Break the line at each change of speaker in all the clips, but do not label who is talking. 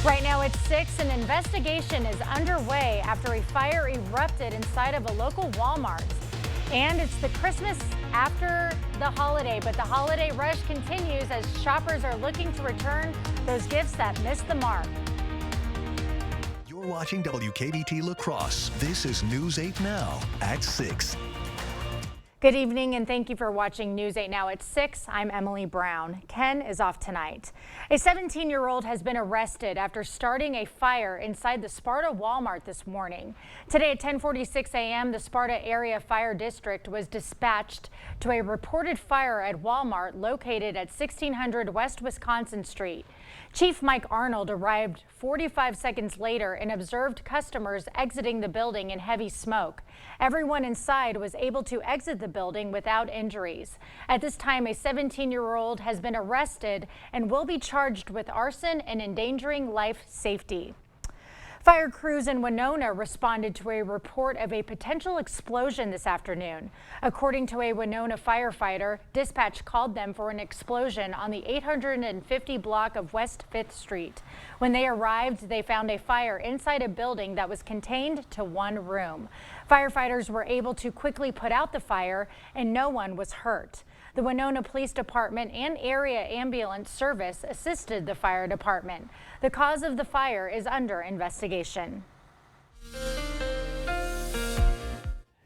Right now it's 6. An investigation is underway after a fire erupted inside of a local Walmart. And it's the Christmas after the holiday, but the holiday rush continues as shoppers are looking to return those gifts that missed the mark.
You're watching WKBT La Crosse. This is News 8 Now at 6.
Good evening and thank you for watching News 8 Now at 6. I'm Emily Brown. Ken is off tonight. A 17-year-old has been arrested after starting a fire inside the Sparta Walmart this morning. Today at 10:46 a.m., the Sparta Area Fire District was dispatched to a reported fire at Walmart located at 1600 West Wisconsin Street. Chief Mike Arnold arrived 45 seconds later and observed customers exiting the building in heavy smoke. Everyone inside was able to exit the building without injuries. At this time, a 17-year-old has been arrested and will be charged with arson and endangering life safety. Fire crews in Winona responded to a report of a potential explosion this afternoon. According to a Winona firefighter, dispatch called them for an explosion on the 850 block of West 5th Street. When they arrived, they found a fire inside a building that was contained to one room. Firefighters were able to quickly put out the fire and no one was hurt. The Winona Police Department and area ambulance service assisted the fire department. The cause of the fire is under investigation.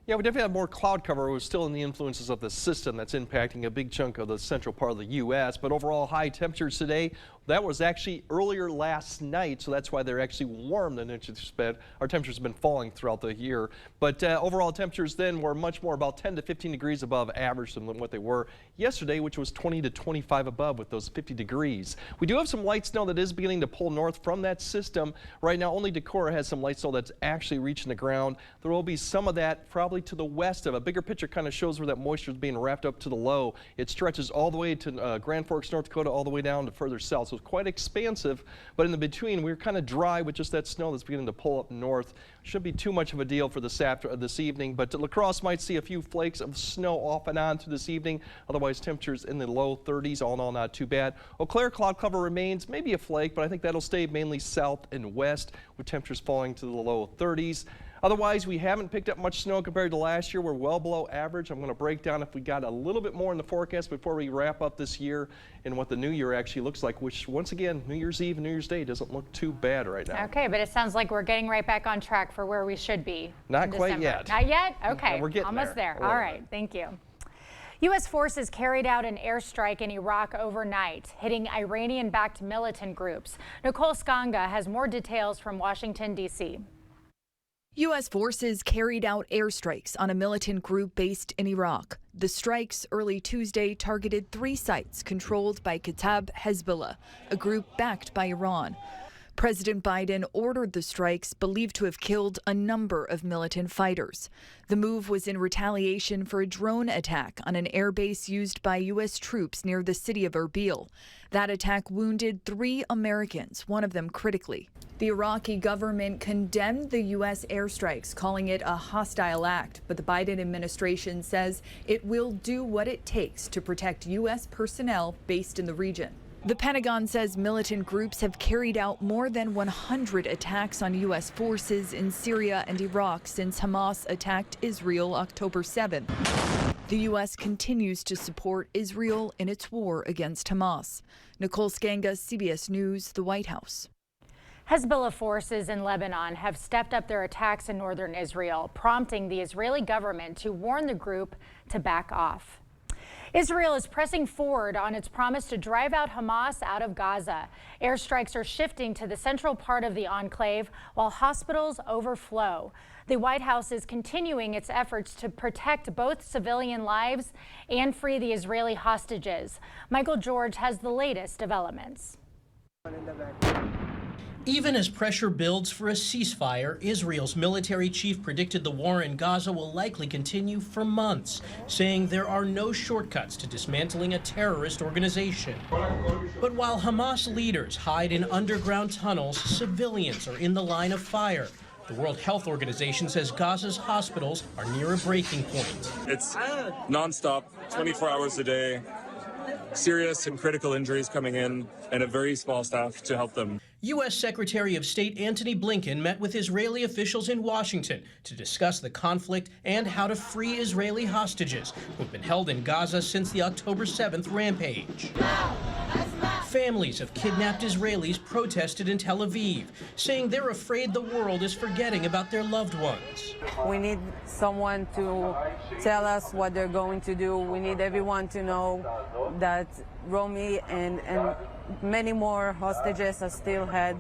Yeah, we definitely have more cloud cover. We're still in the influences of the system that's impacting a big chunk of the central part of the U.S. But overall high temperatures today. That was actually earlier last night, so that's why they're actually warm than our temperatures have been falling throughout the year. But overall temperatures then were much more about 10 to 15 degrees above average than what they were yesterday, which was 20 to 25 above with those 50 degrees. We do have some light snow that is beginning to pull north from that system. Right now, only Decorah has some light snow that's actually reaching the ground. There will be some of that probably to the west of. A bigger picture kind of shows where that moisture is being wrapped up to the low. It stretches all the way to Grand Forks, North Dakota, all the way down to further south. So it's quite expansive, but in the between, we're kind of dry with just that snow that's beginning to pull up north. Shouldn't be too much of a deal for this evening, but La Crosse might see a few flakes of snow off and on through this evening. Otherwise, temperatures in the low 30s, all in all, not too bad. Eau Claire cloud cover remains, maybe a flake, but I think that'll stay mainly south and west with temperatures falling to the low 30s. Otherwise, we haven't picked up much snow compared to last year. We're well below average. I'm going to break down if we got a little bit more in the forecast before we wrap up this year and what the new year actually looks like, which once again, New Year's Eve and New Year's Day doesn't look too bad right now.
Okay, but it sounds like we're getting right back on track for where we should be.
Not quite yet.
Not yet? Okay,
we're getting
almost there. All right, thank you. U.S. forces carried out an airstrike in Iraq overnight, hitting Iranian-backed militant groups. Nicole Skanga has more details from Washington, D.C.
U.S. forces carried out airstrikes on a militant group based in Iraq. The strikes early Tuesday targeted 3 sites controlled by Kataib Hezbollah, a group backed by Iran. President Biden ordered the strikes believed to have killed a number of militant fighters. The move was in retaliation for a drone attack on an airbase used by U.S. troops near the city of Erbil. That attack wounded 3 Americans, one of them critically. The Iraqi government condemned the U.S. airstrikes, calling it a hostile act, but the Biden administration says it will do what it takes to protect U.S. personnel based in the region. The Pentagon says militant groups have carried out more than 100 attacks on U.S. forces in Syria and Iraq since Hamas attacked Israel October 7th. The U.S. continues to support Israel in its war against Hamas. Nicole Skanga, CBS News, the White House.
Hezbollah forces in Lebanon have stepped up their attacks in northern Israel, prompting the Israeli government to warn the group to back off. Israel is pressing forward on its promise to drive out Hamas out of Gaza. Airstrikes are shifting to the central part of the enclave while hospitals overflow. The White House is continuing its efforts to protect both civilian lives and free the Israeli hostages. Michael George has the latest developments.
Even as pressure builds for a ceasefire, Israel's military chief predicted the war in Gaza will likely continue for months, saying there are no shortcuts to dismantling a terrorist organization. But while Hamas leaders hide in underground tunnels, civilians are in the line of fire. The World Health Organization says Gaza's hospitals are near a breaking point.
It's nonstop, 24 hours a day. serious and critical injuries coming in and a very small staff to help them.
U.S. Secretary of State Antony Blinken met with Israeli officials in Washington to discuss the conflict and how to free Israeli hostages who've been held in Gaza since the October 7th rampage. Families of kidnapped Israelis protested in Tel Aviv, saying they're afraid the world is forgetting about their loved ones.
We need someone to tell us what they're going to do. We need everyone to know that Romi and many more hostages are still held.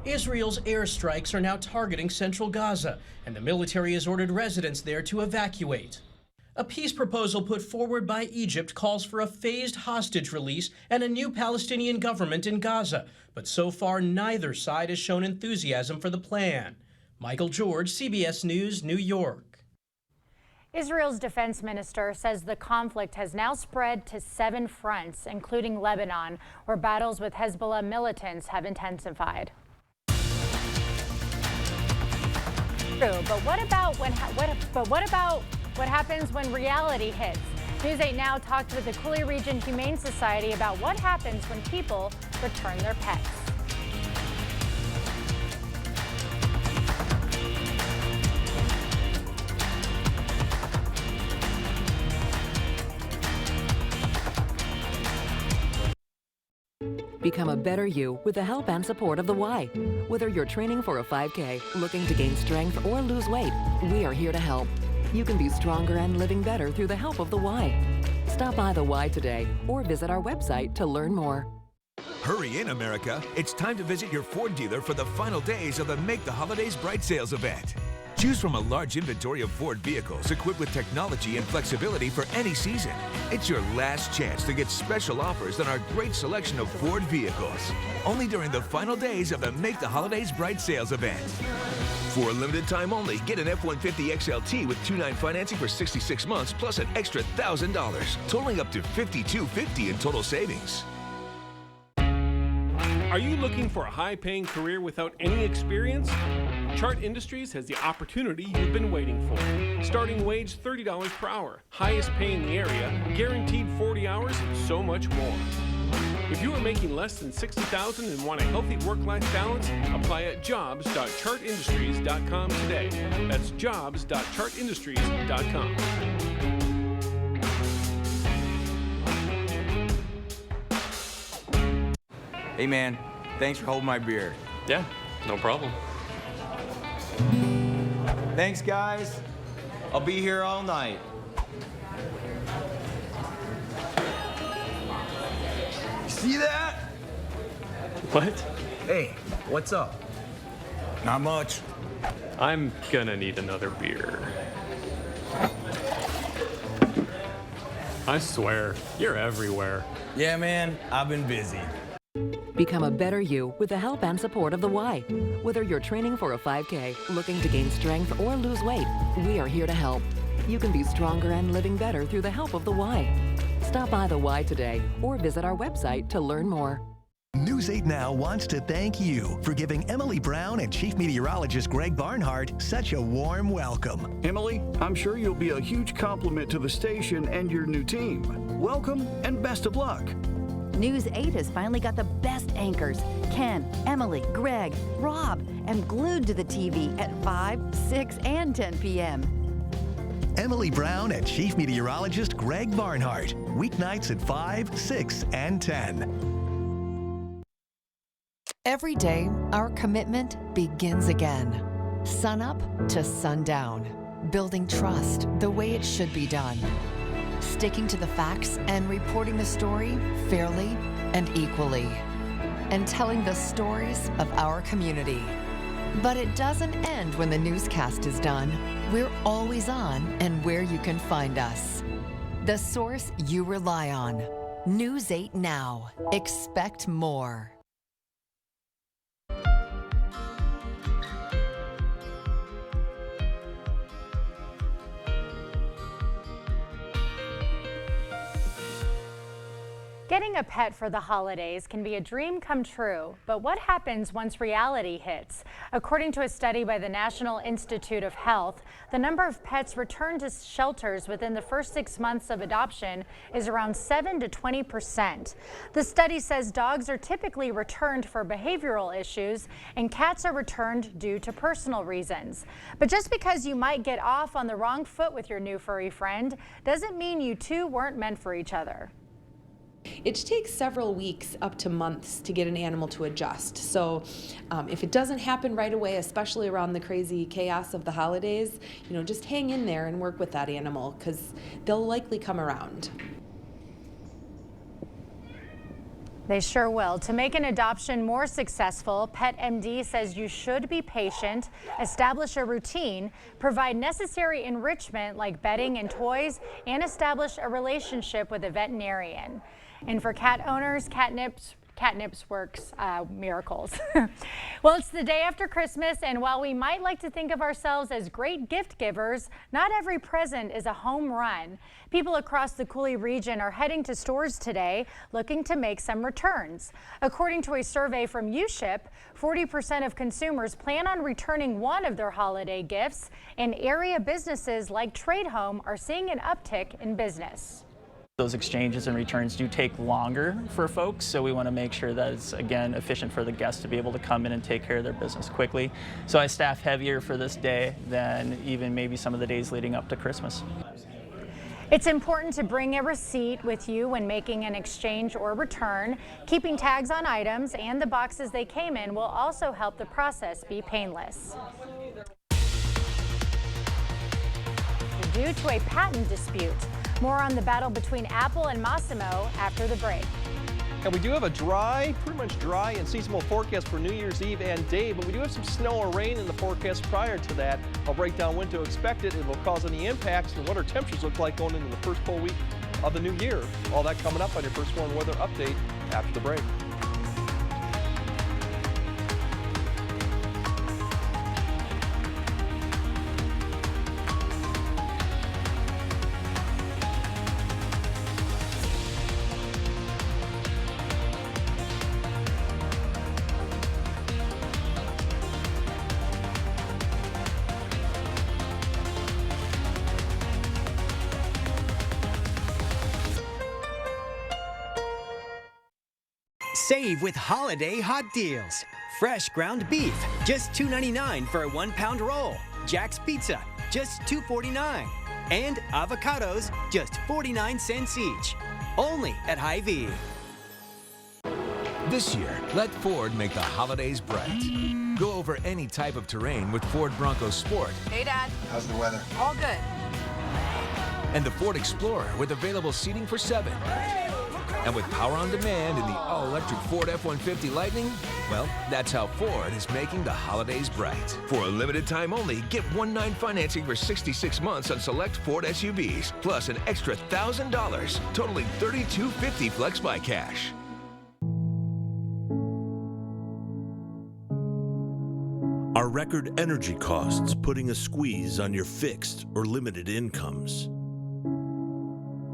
Israel's airstrikes are now targeting central Gaza, and the military has ordered residents there to evacuate. A peace proposal put forward by Egypt calls for a phased hostage release and a new Palestinian government in Gaza, but so far neither side has shown enthusiasm for the plan. Michael George, CBS News, New York.
Israel's defense minister says the conflict has now spread to 7 fronts, including Lebanon, where battles with Hezbollah militants have intensified. True, but what about what happens when reality hits? News 8 Now talked with the Cooley Region Humane Society about what happens when people return their pets.
Become a better you with the help and support of the Y. Whether you're training for a 5K, looking to gain strength, or lose weight, we are here to help. You can be stronger and living better through the help of the Y. Stop by the Y today or visit our website to learn more.
Hurry in, America. It's time to visit your Ford dealer for the final days of the Make the Holidays Bright sales event. Choose from a large inventory of Ford vehicles equipped with technology and flexibility for any season. It's your last chance to get special offers on our great selection of Ford vehicles. Only during the final days of the Make the Holidays Bright sales event. For a limited time only, get an F-150 XLT with 2.9 financing for 66 months plus an extra $1,000, totaling up to $5,250 in total savings.
Are you looking for a high-paying career without any experience? Chart Industries has the opportunity you've been waiting for. Starting wage $30 per hour, highest pay in the area, guaranteed 40 hours, and so much more. If you are making less than $60,000 and want a healthy work-life balance, apply at jobs.chartindustries.com today. That's jobs.chartindustries.com.
Hey man, thanks for holding my beer.
Yeah, no problem.
Thanks guys. I'll be here all night. See that?
What?
Hey, what's up? Not much.
I'm gonna need another beer. I swear, you're everywhere.
Yeah man, I've been busy.
Become a better you with the help and support of the Y. Whether you're training for a 5K, looking to gain strength, or lose weight, we are here to help. You can be stronger and living better through the help of the Y. Stop by the Y today or visit our website to learn more.
News 8 Now wants to thank you for giving Emily Brown and Chief Meteorologist Greg Barnhart such a warm welcome.
Emily, I'm sure you'll be a huge compliment to the station and your new team. Welcome and best of luck.
News 8 has finally got the best anchors, Ken, Emily, Greg, Rob, and glued to the TV at 5, 6, and 10 p.m.
Emily Brown and Chief Meteorologist Greg Barnhart, weeknights at 5, 6, and 10.
Every day, our commitment begins again. Sun up to sundown, building trust the way it should be done. Sticking to the facts and reporting the story fairly and equally. And telling the stories of our community. But it doesn't end when the newscast is done. We're always on and where you can find us. The source you rely on. News 8 Now. Expect more.
Get Getting a pet for the holidays can be a dream come true, but what happens once reality hits? According to a study by the National Institute of Health, the number of pets returned to shelters within the first 6 months of adoption is around 7 to 20%. The study says dogs are typically returned for behavioral issues and cats are returned due to personal reasons. But just because you might get off on the wrong foot with your new furry friend doesn't mean you two weren't meant for each other.
It takes several weeks up to months to get an animal to adjust. So if it doesn't happen right away, especially around the crazy chaos of the holidays, just hang in there and work with that animal because they'll likely come around.
They sure will. To make an adoption more successful, PetMD says you should be patient, establish a routine, provide necessary enrichment like bedding and toys, and establish a relationship with a veterinarian. And for cat owners, Catnips works miracles. Well, it's the day after Christmas, and while we might like to think of ourselves as great gift givers, not every present is a home run. People across the Coulee region are heading to stores today looking to make some returns. According to a survey from USHIP, 40% of consumers plan on returning one of their holiday gifts, and area businesses like Trade Home are seeing an uptick in business.
Those exchanges and returns do take longer for folks, so we want to make sure that it's, again, efficient for the guests to be able to come in and take care of their business quickly. So I staff heavier for this day than even maybe some of the days leading up to Christmas.
It's important to bring a receipt with you when making an exchange or return. Keeping tags on items and the boxes they came in will also help the process be painless. Due to a patent dispute. More on the battle between Apple and Massimo after the break.
And we do have a pretty much dry and seasonal forecast for New Year's Eve and day, but we do have some snow or rain in the forecast prior to that. I'll break down when to expect it. It will cause any impacts and what our temperatures look like going into the first full week of the new year. All that coming up on your First Warn Weather Update after the break.
Save with holiday hot deals. Fresh ground beef, just $2.99 for a 1-pound roll. Jack's Pizza, just $2.49. And avocados, just 49 cents each. Only at Hy-Vee.
This year, let Ford make the holidays bright. Go over any type of terrain with Ford Bronco Sport.
Hey, Dad.
How's the weather?
All good.
And the Ford Explorer with available seating for 7. And with power on demand in the all-electric Ford F-150 Lightning, well, that's how Ford is making the holidays bright. For a limited time only, get 1-9 financing for 66 months on select Ford SUVs, plus an extra $1,000, totaling $3,250 Flex by Cash.
Are record energy costs putting a squeeze on your fixed or limited incomes?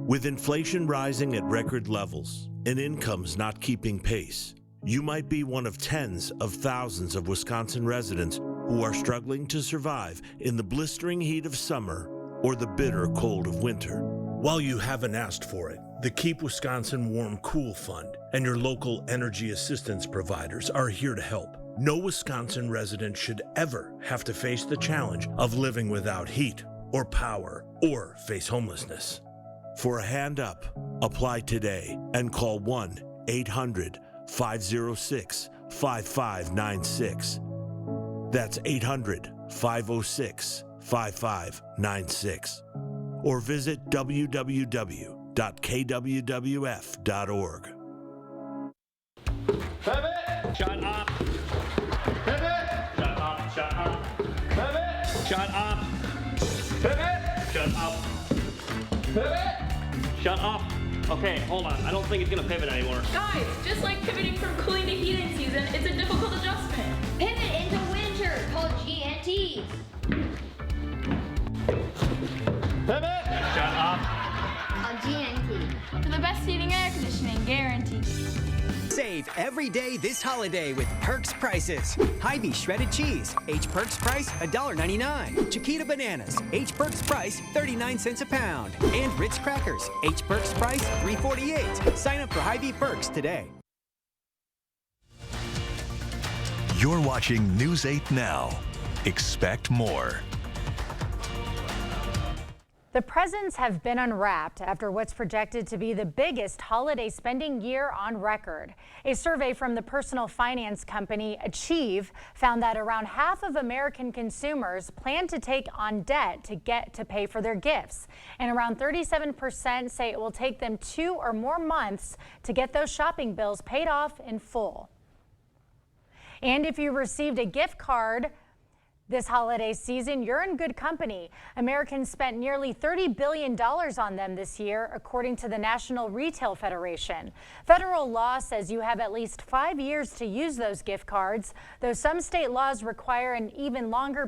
With inflation rising at record levels and incomes not keeping pace, you might be one of tens of thousands of Wisconsin residents who are struggling to survive in the blistering heat of summer or the bitter cold of winter. While you haven't asked for it, the Keep Wisconsin Warm Cool Fund and your local energy assistance providers are here to help. No Wisconsin resident should ever have to face the challenge of living without heat or power or face homelessness. For a hand up, apply today and call 1-800-506-5596. That's 800-506-5596. Or visit www.kwwf.org.
Pivot! Shut up! Pivot! Shut up! Shut up! Pivot! Shut up! Pivot! Shut up! Pivot! Shut up! Okay, hold on. I don't think it's gonna pivot anymore.
Guys, just like pivoting from cooling to heating season, it's a difficult adjustment.
Pivot into winter, called GNT.
Pivot! Shut up!
GNT.
For the best heating and air conditioning satisfaction and guarantee.
Save every day this holiday with Perks prices. Hy-Vee shredded cheese, H Perks price $1.99. Chiquita bananas, H Perks price 39 cents a pound. And Ritz crackers, H Perks price $3.48. Sign up for Hy-Vee Perks today.
You're watching News 8 Now. Expect more.
The presents have been unwrapped after what's projected to be the biggest holiday spending year on record. A survey from the personal finance company Achieve found that around half of American consumers plan to take on debt to pay for their gifts. And around 37% say it will take them 2 or more months to get those shopping bills paid off in full. And if you received a gift card this holiday season, you're in good company. Americans spent nearly $30 billion on them this year, according to the National Retail Federation. Federal law says you have at least 5 years to use those gift cards, though some state laws require an even longer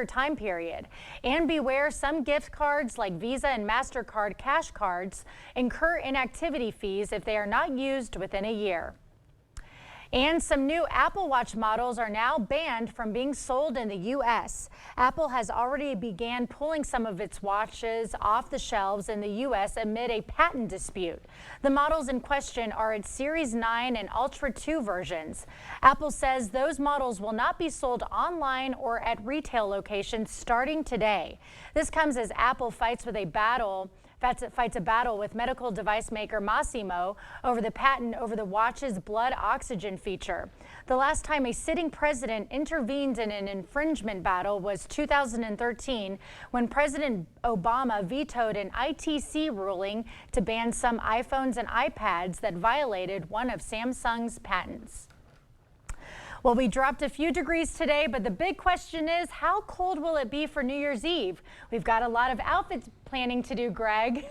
time period. And beware, some gift cards like Visa and MasterCard cash cards incur inactivity fees if they are not used within a year. And some new Apple Watch models are now banned from being sold in the U.S. Apple has already began pulling some of its watches off the shelves in the U.S. amid a patent dispute. The models in question are its Series 9 and Ultra 2 versions. Apple says those models will not be sold online or at retail locations starting today. This comes as Apple fights a battle with medical device maker Masimo over the patent over the watch's blood oxygen feature. The last time a sitting president intervened in an infringement battle was 2013, when President Obama vetoed an ITC ruling to ban some iPhones and iPads that violated one of Samsung's patents. Well, we dropped a few degrees today, but the big question is, how cold will it be for New Year's Eve? We've got a lot of outfit planning to do, Greg.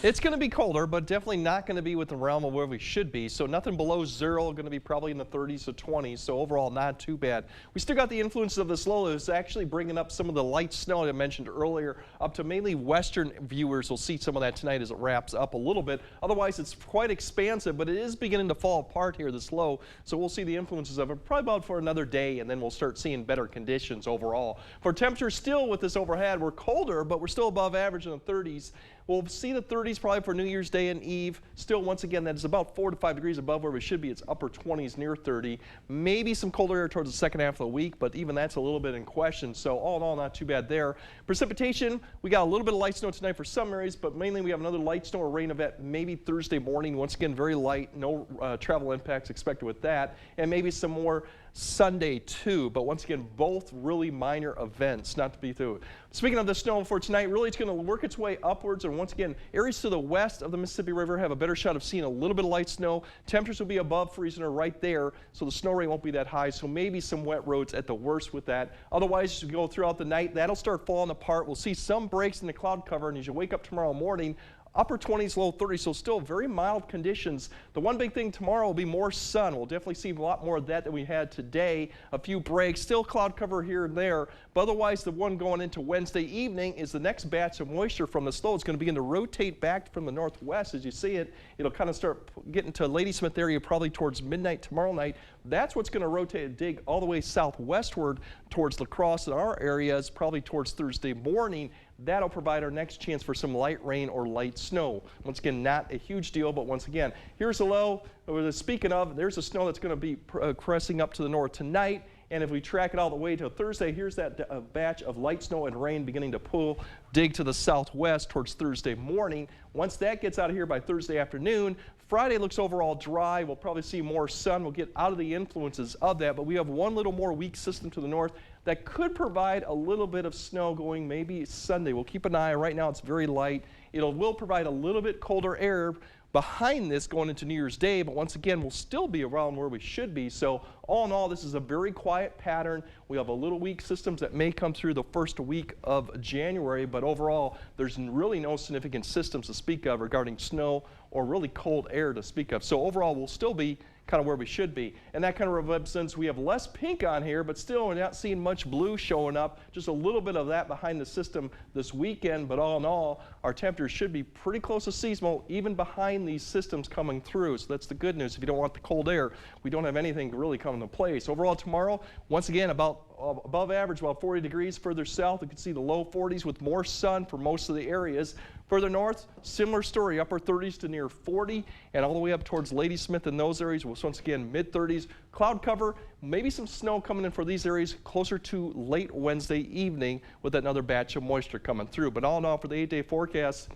It's going to be colder, but definitely not going to be within the realm of where we should be. So nothing below zero, going to be probably in the 30s to 20s. So overall, not too bad. We still got the influences of this low. It's actually bringing up some of the light snow that I mentioned earlier, up to mainly western viewers will see some of that tonight as it wraps up a little bit. Otherwise, it's quite expansive, but it is beginning to fall apart here, this low. So we'll see the influences of it probably about for another day, and then we'll start seeing better conditions overall. For temperatures still with this overhead, we're colder, but we're still above average in the 30s. We'll see the 30s probably for New Year's Day and Eve. Still, once again, that is about 4 to 5 degrees above where we should be. It's upper 20s near 30. Maybe some colder air towards the second half of the week, but even that's a little bit in question. So all in all, not too bad there. Precipitation, we got a little bit of light snow tonight for some areas, but mainly we have another light snow or rain event maybe Thursday morning. Once again, very light, no travel impacts expected with that, and maybe some more Sunday too, but once again, both really minor events, not to be through. Speaking of the snow for tonight, really it's going to work its way upwards, and once again, areas to the west of the Mississippi River have a better shot of seeing a little bit of light snow. Temperatures will be above freezing or right there, so the snow rate won't be that high, so maybe some wet roads at the worst with that. Otherwise, as we go throughout the night, that'll start falling apart. We'll see some breaks in the cloud cover, and as you wake up tomorrow morning, upper 20s, low 30s, so still very mild conditions. The one big thing tomorrow will be more sun. We'll definitely see a lot more of that than we had today. A few breaks, still cloud cover here and there, but otherwise the one going into Wednesday evening is the next batch of moisture from the slow. It's going to begin to rotate back from the northwest. As you see it, it'll kind of start getting to Ladysmith area probably towards midnight tomorrow night. That's what's going to rotate and dig all the way southwestward towards La Crosse in our areas, probably towards Thursday morning. That'll provide our next chance for some light rain or light snow. Once again, not a huge deal, but once again, here's a low. Speaking of, there's a snow that's going to be pressing up to the north tonight. And if we track it all the way to Thursday, here's that batch of light snow and rain beginning to dig to the southwest towards Thursday morning. Once that gets out of here by Thursday afternoon, Friday looks overall dry. We'll probably see more sun. We'll get out of the influences of that, but we have one little more weak system to the north that could provide a little bit of snow going maybe Sunday. We'll keep an eye. Right now it's very light. It will provide a little bit colder air behind this going into New Year's Day, but once again, we'll still be around where we should be. So all in all, this is a very quiet pattern. We have a little weak systems that may come through the first week of January, but overall, there's really no significant systems to speak of regarding snow or really cold air to speak of. So overall, we'll still be kind of where we should be. And that kind of represents we have less pink on here, but still we're not seeing much blue showing up. Just a little bit of that behind the system this weekend, but all in all, our temperatures should be pretty close to seasonal, even behind these systems coming through. So that's the good news. If you don't want the cold air, we don't have anything really coming into play. So overall tomorrow, once again, about above average, about 40 degrees. Further south, you can see the low 40s with more sun for most of the areas. Further north, similar story, upper 30s to near 40, and all the way up towards Ladysmith in those areas was once again mid-30s. Cloud cover, maybe some snow coming in for these areas closer to late Wednesday evening with another batch of moisture coming through. But all in all, for the 8-day forecast,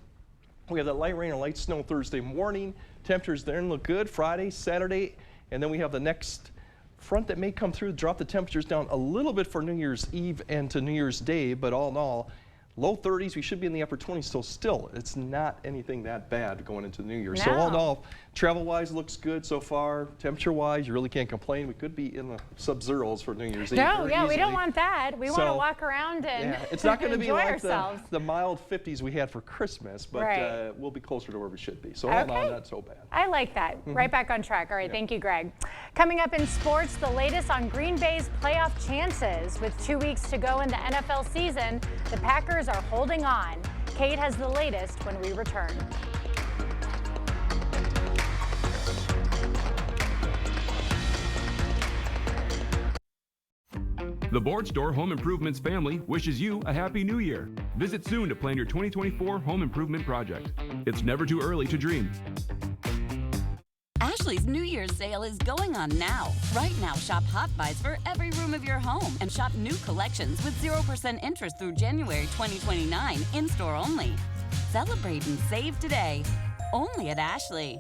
we have that light rain and light snow Thursday morning. Temperatures then look good Friday, Saturday, and then we have the next front that may come through, drop the temperatures down a little bit for New Year's Eve and to New Year's Day, but all in all, low 30s, we should be in the upper 20s, so still, it's not anything that bad going into New Year.
No.
So all in all, travel-wise looks good so far. Temperature-wise, you really can't complain. We could be in the sub-zeros for New Year's Eve.
No, yeah, we
easily.
don't want that. We want to walk around and
it's not going to be
enjoy
like
ourselves.
the mild 50s we had for Christmas, but
Right.
We'll be closer to where we should be. So all in all, not so bad.
I like that. Right back on track. All right, thank you, Greg. Coming up in sports, the latest on Green Bay's playoff chances. With 2 weeks to go in the NFL season, the Packers are holding on. Kate has the latest when we return.
The Board Store Home Improvements family wishes you a Happy New Year. Visit soon to plan your 2024 home improvement project. It's never too early to dream.
Ashley's New Year's sale is going on now. Right now, shop Hot Buys for every room of your home and shop new collections with 0% interest through January 2029, in-store only. Celebrate and save today, only at Ashley.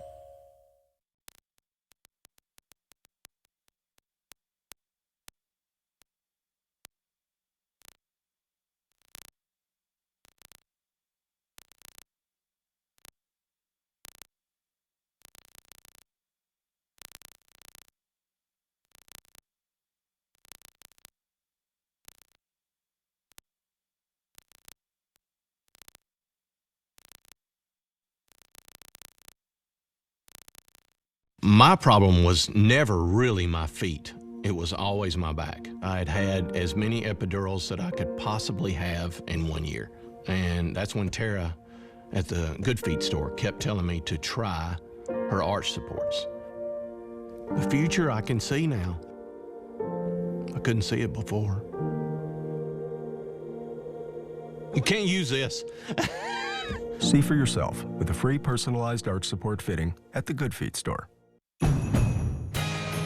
My problem was never really my feet. It was always my back. I had had as many epidurals that I could possibly have in 1 year. And that's when Tara at the Good Feet store kept telling me to try her arch supports. The future I can see now. I couldn't see it before. You can't use this.
See for yourself with a free personalized arch support fitting at the Good Feet store.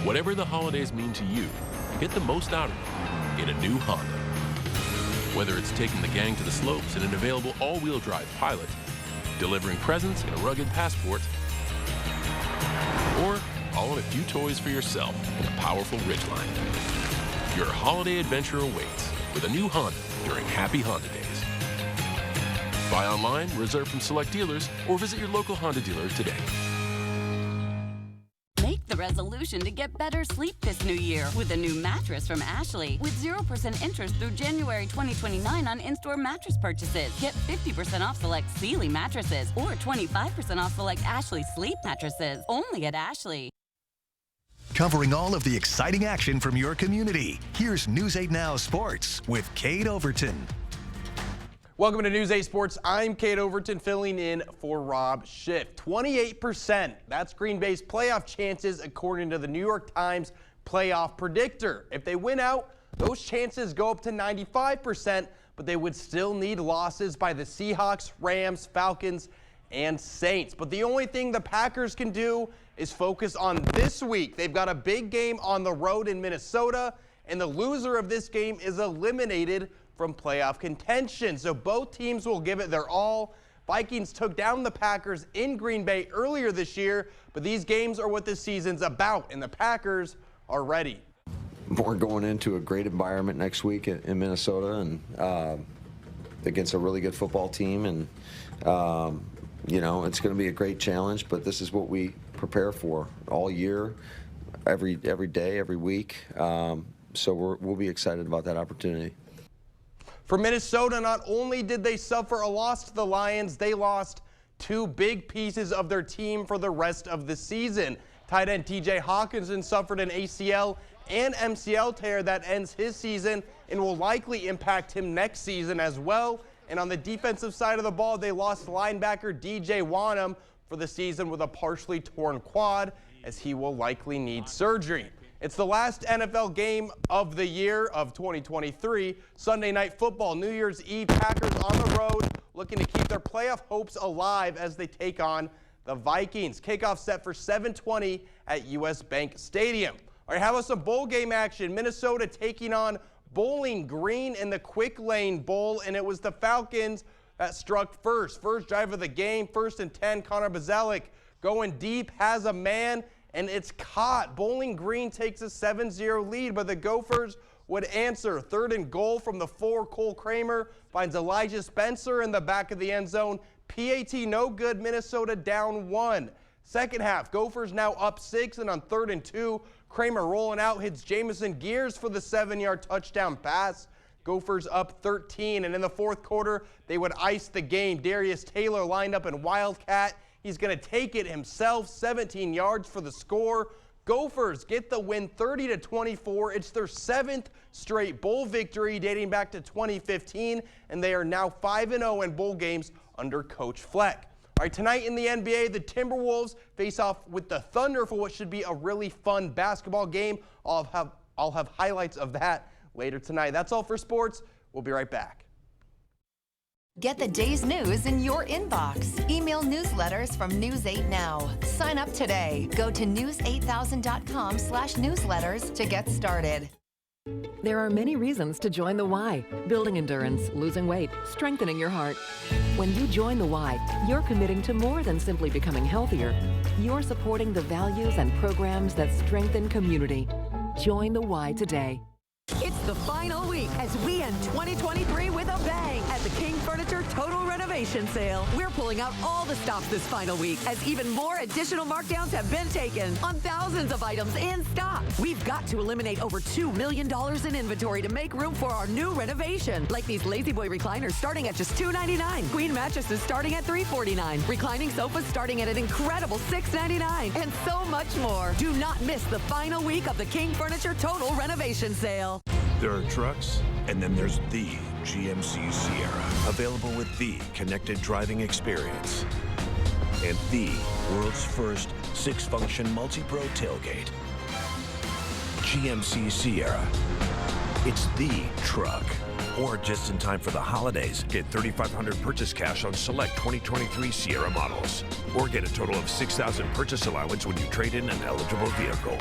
Whatever the holidays mean to you, get the most out of it in a new Honda. Whether it's taking the gang to the slopes in an available all-wheel drive Pilot, delivering presents in a rugged Passport, or hauling a few toys for yourself in a powerful Ridgeline. Your holiday adventure awaits with a new Honda during Happy Honda Days. Buy online, reserve from select dealers, or visit your local Honda dealer today.
Make the resolution to get better sleep this new year with a new mattress from Ashley with 0% interest through January 2029 on in-store mattress purchases. Get 50% off select Sealy mattresses or 25% off select Ashley sleep mattresses, only at Ashley.
Covering all of the exciting action from your community, here's News 8 Now Sports with Kate Overton.
Welcome to News 8 Sports. I'm Kate Overton filling in for Rob Schiff. 28%. That's Green Bay's playoff chances according to the New York Times playoff predictor. If they win out, those chances go up to 95%, but they would still need losses by the Seahawks, Rams, Falcons, and Saints. But the only thing the Packers can do is focus on this week. They've got a big game on the road in Minnesota, and the loser of this game is eliminated from playoff contention. So both teams will give it their all. Vikings took down the Packers in Green Bay earlier this year, but these games are what this season's about, and the Packers are ready.
We're going into a great environment next week in Minnesota and against a really good football team. And, you know, it's going to be a great challenge, but this is what we prepare for all year, every day, every week. So we'll be excited about that opportunity.
For Minnesota, not only did they suffer a loss to the Lions, they lost two big pieces of their team for the rest of the season. Tight end TJ Hawkinson suffered an ACL and MCL tear that ends his season and will likely impact him next season as well. And on the defensive side of the ball, they lost linebacker DJ Wanham for the season with a partially torn quad, as he will likely need surgery. It's the last NFL game of the year of 2023. Sunday Night Football, New Year's Eve, Packers on the road looking to keep their playoff hopes alive as they take on the Vikings. Kickoff set for 7:20 at US Bank Stadium. All right, how about some bowl game action? Minnesota taking on Bowling Green in the Quick Lane Bowl, and it was the Falcons that struck first. First drive of the game, 1st and 10, Connor Bazelak going deep, has a man, and it's caught. Bowling Green takes a 7-0 lead, but the Gophers would answer. 3rd and goal from the 4, Cole Kramer finds Elijah Spencer in the back of the end zone. PAT no good, Minnesota down 1. Second half, Gophers now up 6, and on 3rd and 2, Kramer rolling out, hits Jamison Gears for the 7-yard touchdown pass. Gophers up 13, and in the 4th quarter, they would ice the game. Darius Taylor lined up in Wildcat. He's going to take it himself, 17 yards for the score. Gophers get the win 30-24. It's their 7th straight bowl victory dating back to 2015, and they are now 5-0 in bowl games under Coach Fleck. All right, tonight in the NBA, the Timberwolves face off with the Thunder for what should be a really fun basketball game. I'll have highlights of that later tonight. That's all for sports. We'll be right back.
Get the day's news in your inbox. Email newsletters from News 8 Now. Sign up today. Go to news8000.com/newsletters to get started.
There are many reasons to join the Y. Building endurance, losing weight, strengthening your heart. When you join the Y, you're committing to more than simply becoming healthier. You're supporting the values and programs that strengthen community. Join the Y today.
It's the final week as we end 2023 with a bang at the King Furniture Total Renovation Sale. We're pulling out all the stops this final week as even more additional markdowns have been taken on thousands of items in stock. We've got to eliminate over $2 million in inventory to make room for our new renovation, like these Lazy Boy recliners starting at just $2.99, queen mattresses starting at $3.49, reclining sofas starting at an incredible $6.99, and so much more. Do not miss the final week of the King Furniture Total Renovation Sale.
There are trucks, and then there's the GMC Sierra, available with the connected driving experience and the world's first 6-function multi-pro tailgate. GMC Sierra. It's the truck. Or just in time for the holidays, get $3,500 purchase cash on select 2023 Sierra models. Or get a total of $6,000 purchase allowance when you trade in an eligible vehicle.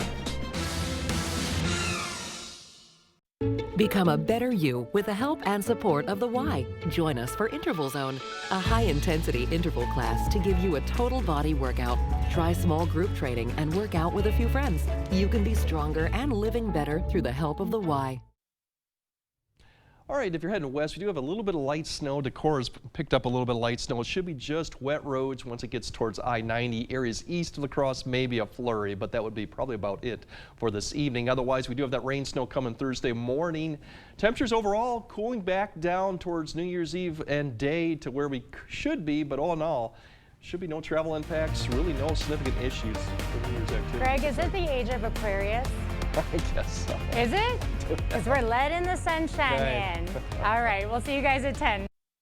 Become a better you with the help and support of the Y. Join us for Interval Zone, a high-intensity interval class to give you a total body workout. Try small group training and work out with a few friends. You can be stronger and living better through the help of the Y.
All right, if you're heading west, we do have a little bit of light snow. Decorah's picked up a little bit of light snow. It should be just wet roads once it gets towards I-90. Areas east of La Crosse, maybe a flurry, but that would be probably about it for this evening. Otherwise, we do have that rain snow coming Thursday morning. Temperatures overall cooling back down towards New Year's Eve and day to where we should be, but all in all, should be no travel impacts, really no significant issues for New Year's activity.
Greg, is it the age of Aquarius?
I guess so.
Is it? Because we're letting the sunshine in. All right, we'll see you guys at 10.